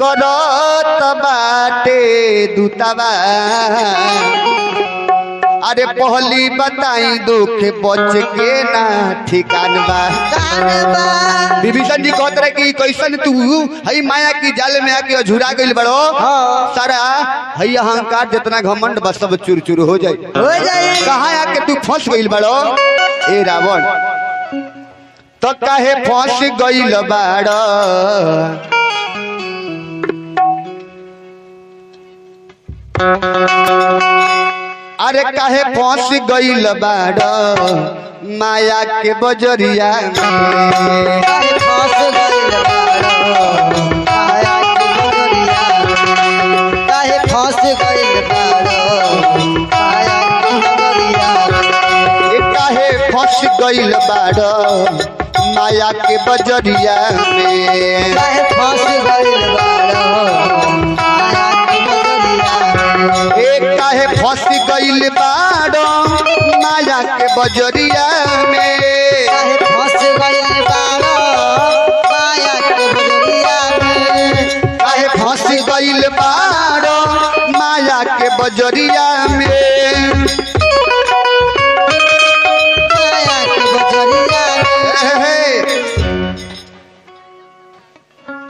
करत बाटे दूतावा अरे पहली बताई दुख बच के ना ठिकान बा। विभीषण जी कहते रहे कि कैसन तू हई माया की जाल में आके झुरा गइल बड़ो। सारा हई अहंकार जितना घमंड बस सब चूर चूर हो जाए कहाँ आके तू फंस गइल बड़ो। ए रावण तो काहे फंस गइल बाड़ो। अरे काहे फंस गइल बाड़ो माया के बजरिया में। फंस गइल बाड़ो माया के बजरिया में। काहे फंस गइल बाड़ो माया के बजरिया में। काहे फंस गइल बाड़ो माया के बजरिया में। काहे फंस गइल बाड़ो माया के बजरिया में। काहे फंस गइल बाड़ो माया के बजरिया में। काहे फंस गइल बाड़ो माया के बजरिया में। काहे फंस गइल बाड़ो माया के बजरिया में। माया के बजरिया में।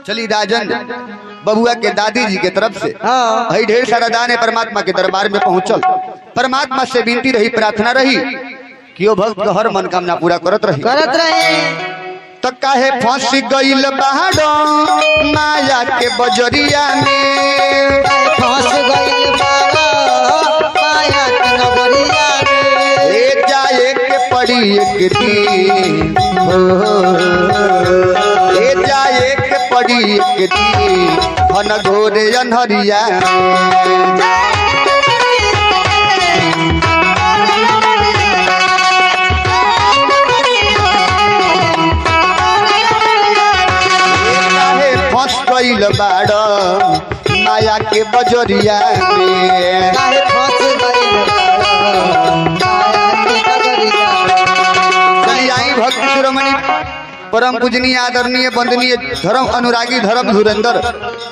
चली राजन बबुआ के दादी जी के तरफ से भाई ढेर सारा दान है परमात्मा के दरबार में पहुंचल। परमात्मा से विनती रही प्रार्थना रही कि वो भक्त का हर मनोकामना पूरा करत रहे। तो काहे फंस गइल बाड़ो माया के बजरिया में। फंस गइल बाड़ो माया के नगरिया में। ए जाए के पड़ी एक दिन ए जाए के पड़ी एक दिन घन घोर अन्हरिया में। फंस गइल बाड़ो माया के बजरिया में। काहे फंस गइल बाड़ो माया के नगरिया में। चलिए आई भक्त शिरोमणि परम पूजनीय आदरणीय वंदनीय धर्म अनुरागी धर्म धुरंधर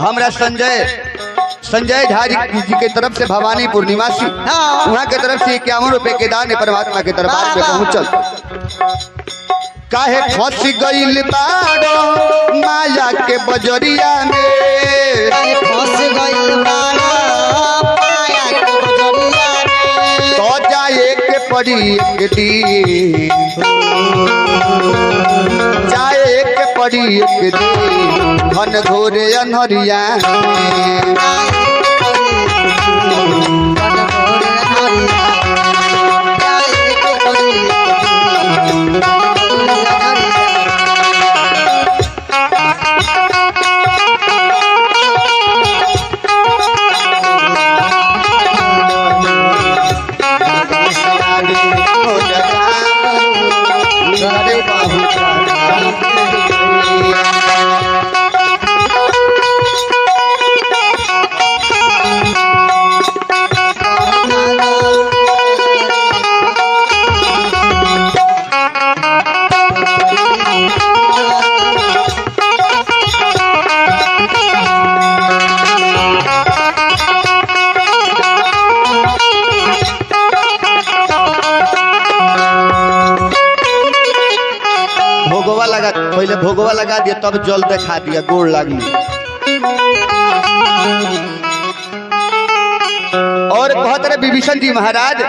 हमरा संजय झा जी के तरफ से भवानीपुर निवासी वहाँ के तरफ से 51 रुपए के दान परमात्मा के दरबार में पहुंचल। काहे फंस गइल बाड़ो माया के बजरिया में। काहे फंस गइल बाड़ो माया के बजरिया में। तो जाए के पड़ी एक दिन जाए के पड़ी एक दिन घन घोर अन्हरिया में। पहले भोगवा लगा दिया तब जल दिखा दिया गोड़ लागली। और बहुत रहे विभीषण जी महाराज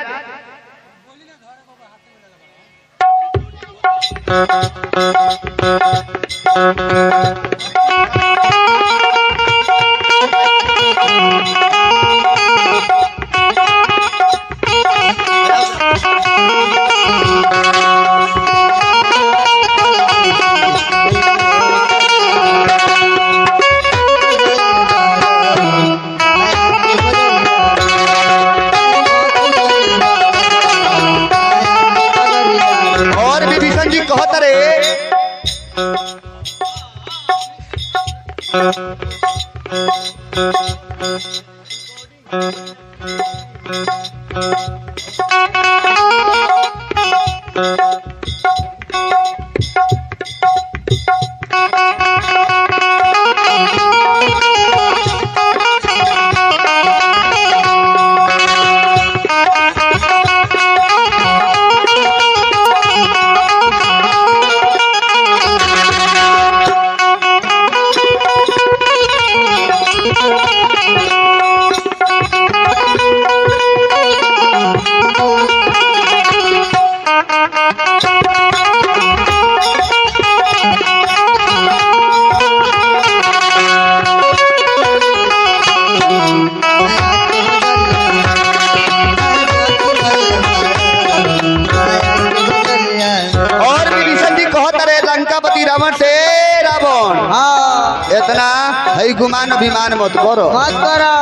ना है गुमान अभिमान मत करो। मत करो।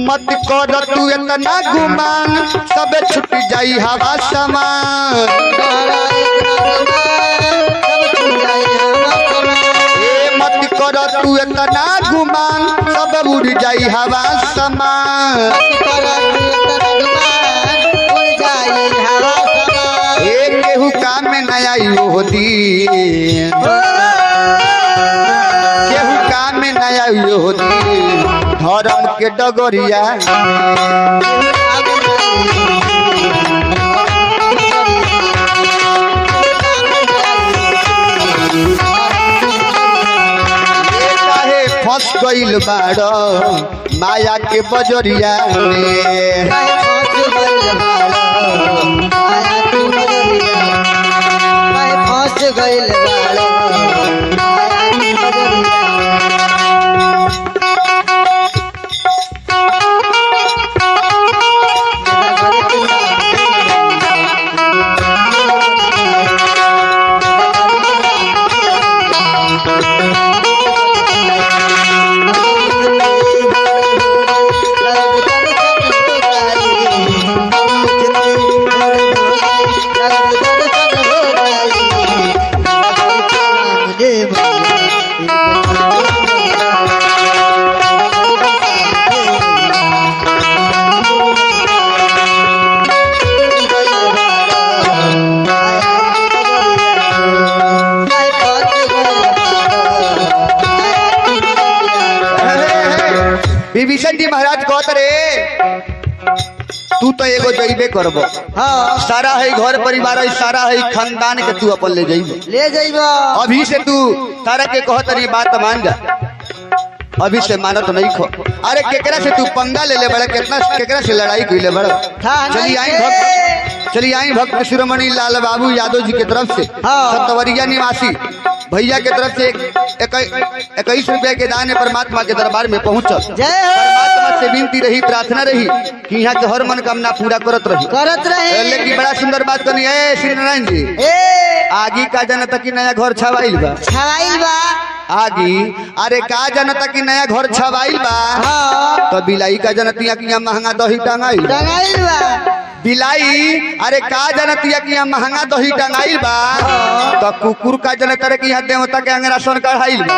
मत कर तू इतना गुमान सब छुट जाई हवा समान। ए मत कर तू इतना गुमान सब उड़ जाई हवा समान। ए केहू काम में न आई हो दिन, केहू काम में न आई हो दिन धर्म के डगरिया। फंस गईल बाड़ माया के बजरिया में। फंस गईल विभीषण जी महाराज कहत रे तू तो एगो जइबे करबो। हाँ सारा है घर परिवार है सारा है खानदान के तू अपन ले जइबो। ले जाइबो। अभी से तू तारा के कहत रे बात मान जा। अभी से मानत नहीं खो। अरे केकरा से तू पंगा ले बड़ा कितना केकरा से लड़ाई कइले बड़ा। चलिए आई भक्त शिरोमणि लाल बाबू यादव जी की तरफ से सतवरिया निवासी भैया के तरफ से 21 रुपया के दान परमात्मा के दरबार में पहुंचल। परमात्मा से विनती रही प्रार्थना रही कि यहाँ के हर मनोकामना पूरा करत रही। लेकिन बड़ा सुंदर बात करनी है श्री नारायण जी। आगी का जनता की नया घर छवाइल बा। आगी अरे का जनता की नया घर छवाइल बा। तो बिलाई का जनतिया की यहाँ महंगा दही टंगाइल बा। बिलाई अरे का जनतिया की यहाँ महंगा दही टंगाइल बा। तो कुकुर का जनता की यहाँ देवता के अंगरासन कढ़ाइल बा।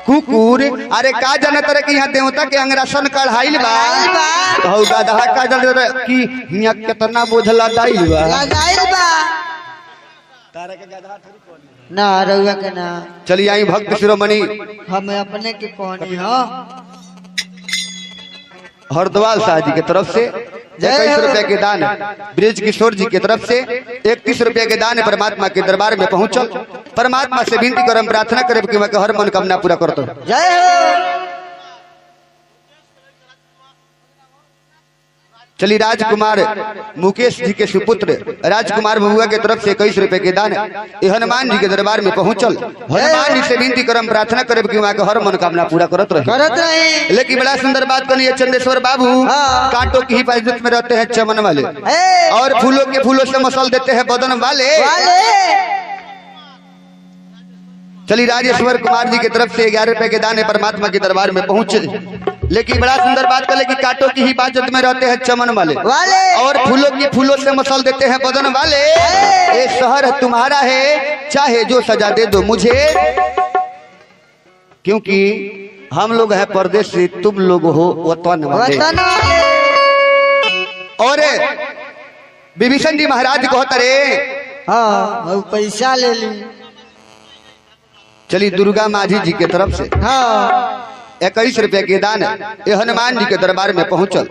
कुकुर अरे का जनता की यहाँ देवता के अंगरासन कढ़ाइल बा। तो गधा का जनता की यहाँ कितना बोझला डाइल बा। तारा के गधा ना रउआ के ना। चलिए आई भक्त शिरोमणि हम अपने के कहनी हो हरद्वाल शाह जी की तरफ से 21 रुपया के दान ब्रिज किशोर जी की तरफ से 31 रुपया के दान परमात्मा के दरबार में पहुंचल। परमात्मा से विनती करम प्रार्थना करे कि मैं हर मनोकामना पूरा करतो। जय हो। चलिए राजकुमार मुकेश जी के सुपुत्र राजकुमार बबुआ के तरफ से 21 रुपए के दान हनुमान जी के दरबार में पहुंचल। हनुमान जी से विनती करम प्रार्थना करे कि वहाँ के हर मनोकामना पूरा करत रहे। लेकिन बड़ा सुंदर बात करनी है चंदेश्वर बाबू कांटों की हिफाजत में रहते हैं चमन वाले और फूलों के फूलों से मसल देते हैं बदन वाले। चलिए राजेश्वर कुमार जी की तरफ से 11 रुपए के दान परमात्मा के दरबार में पहुंचे। लेकिन बड़ा सुंदर बात कर ले कि कांटों की हिफाजत में रहते हैं चमन वाले और फूलों की फूलों से मसल देते हैं बदन वाले। ये शहर तुम्हारा है चाहे जो सजा दे दो मुझे, क्योंकि हम लोग हैं परदेश से तुम लोग हो वतन वाले। और विभीषण जी महाराज कहते रे हाँ पैसा ले ली। चलिए दुर्गा माझी जी के तरफ से 21 रुपया के दान ये हनुमान जी के दरबार में पहुंचल।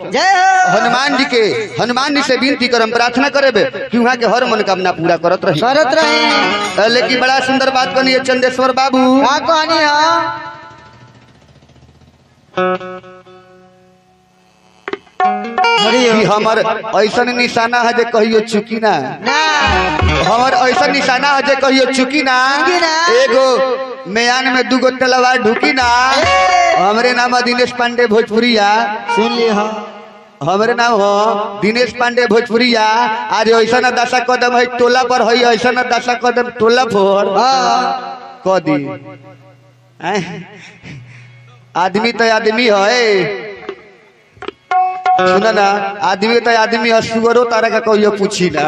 हनुमान जी से विनती करम प्रार्थना करे कि वहाँ के हर मनोकामना पूरा करत रहे। लेकिन बड़ा सुंदर बात कहनी है चंदेश्वर बाबू कहनी कि हमर ऐसा निशाना है जे कहियो चुकी ना। हमर ऐसा निशाना है जे कहियो चुकी ना। एगो मैयान में 2 गो तलवार ढुकी ना। हमरे नाम दिनेश पांडे भोजपुरिया सुन ली। हमारे नाम हो दिनेश पांडे भोजपुरिया। आज ऐसा न दशा कदम है टोला पर है, ऐसा न दशा कदम टोला पर कह दी। आदमी तो आदमी है, सुना ना, आदमी तो आदमी है, सुअरो तारा का कोई पूछी ना।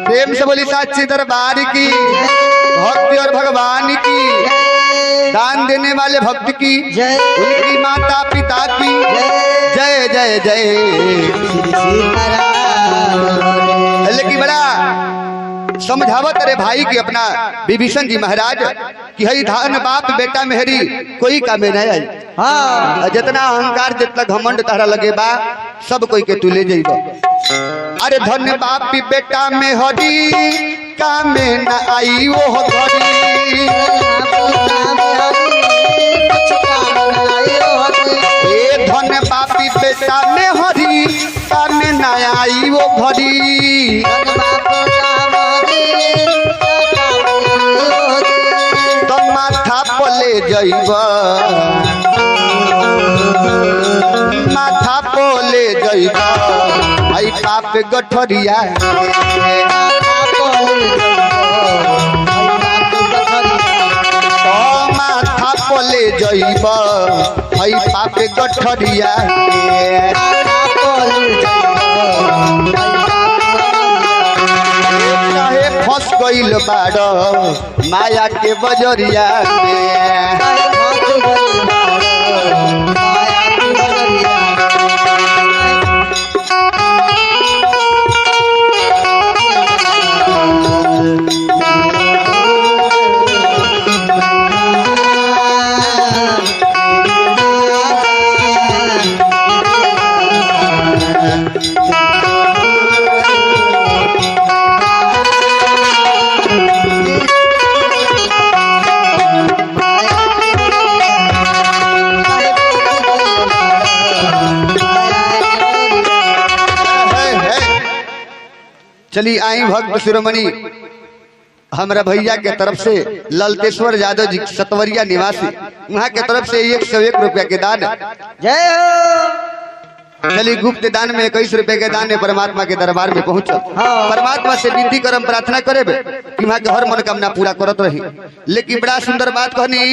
प्रेम से बोली साच्ची दरबार की, भक्ति और भगवान की, दान देने वाले भक्त की, उनकी माता पिता की जय जय जय। लेकिन बड़ा समझावत रे भाई की अपना विभीषण जी महाराज कि हई धान बाप बेटा मेहरी कोई कामे नहीं आई। हाँ जितना अहंकार जितना घमंड तारा लगे बा सब कोई के तू ले जाइब। अरे धन बाप बेटा मेहरी कामे न आई वो घड़ी, धन बापी बेटा में हरी कामे न आई वो घड़ी, तो माथा पले जइब, माथा पले जइब आई पाप गठरिया, माथा पले जइब हई पाप गठरिया, चाहे फंस गइल बाड़ माया के बजरिया चली आई भक्त शिरोमणि हमारा भैया के तरफ से ललतेश्वर यादव जी सतवरिया निवासी वहाँ के तरफ से 101 रुपया के दान। जय हो। चली गुप्त दान में 21 रुपए के दान परमात्मा के दरबार में पहुंचल। परमात्मा से विनती करम प्रार्थना करे कि वहाँ के हर मनोकामना पूरा करत रही। लेकिन बड़ा सुंदर बात कहनी,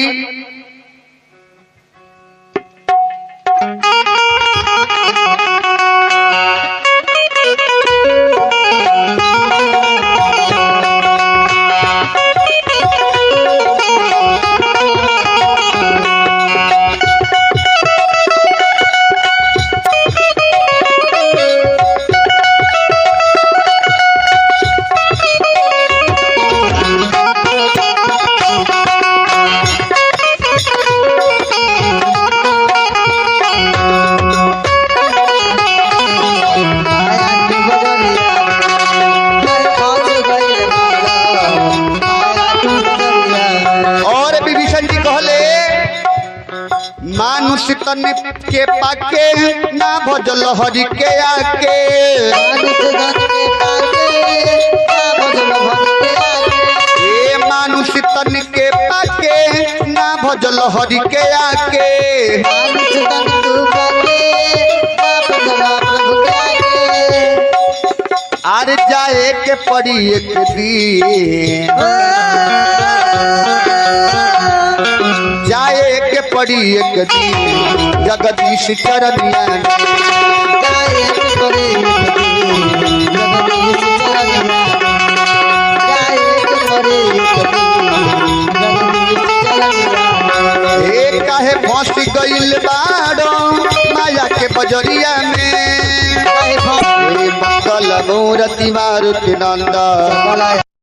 मानुष तन के पाके ना भजल हरि के आके, मानुष तन के पाके ना भजल हरि के आके, आर जाए के पड़ी एक दिन, जाए के पड़ी एक दिन जगदीश चरनिया, काहे फंस गइल बाड़ो माया के बजरिया में, मंगल मूर्ति मारुति नंद।